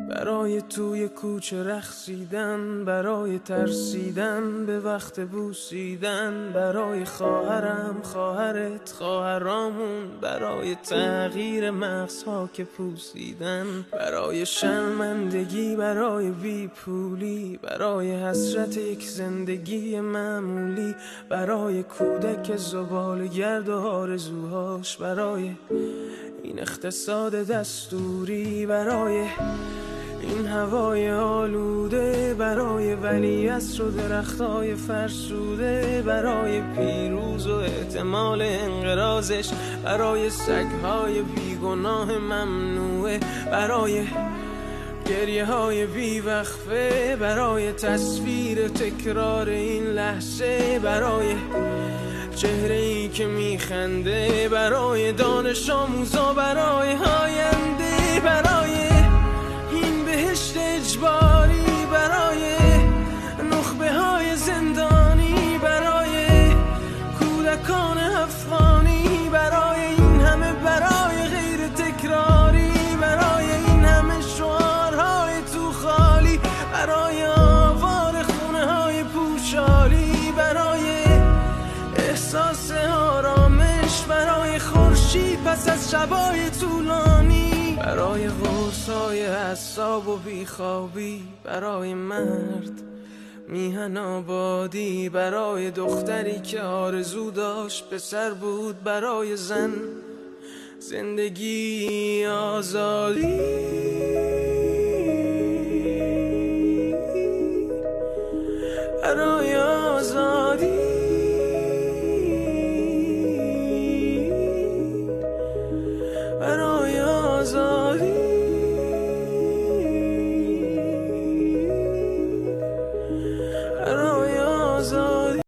برای توی کوچه رقصیدن، برای ترسیدن به وقت بوسیدن، برای خواهرم، خواهرت، خواهرامون، برای تغییر مغزها که پوسیدن، برای شرمندگی، برای بیپولی، برای حسرت یک زندگی معمولی، برای کودک زباله‌گرد و آرزوهاش، برای این اقتصاد دستوری، برای این هوای آلوده، برای ولیعصر و درختای فرسوده، برای پیروز و احتمال انقراضش، برای سگهای بیگناه ممنوعه، برای گریه های بیوقفه، برای تصویر تکرار این لحظه، برای چهره ای که میخنده، برای دانش آموزا، برای آینده، برای این بهشت اجباری، برای نخبه های زندانی، برای کودکان افغانی، برای این همه برای غیر تکراری، برای این همه شعارهای تو خالی، برای آوار خونه های پوشالی، برای احساس آرامش، برای خورشید پس از شبای طولانی، برای قرصای اعصاب و بیخوابی، برای مرد میهن آبادی، برای دختری که آرزو داشت پسر بود، برای زن زندگی آزادی.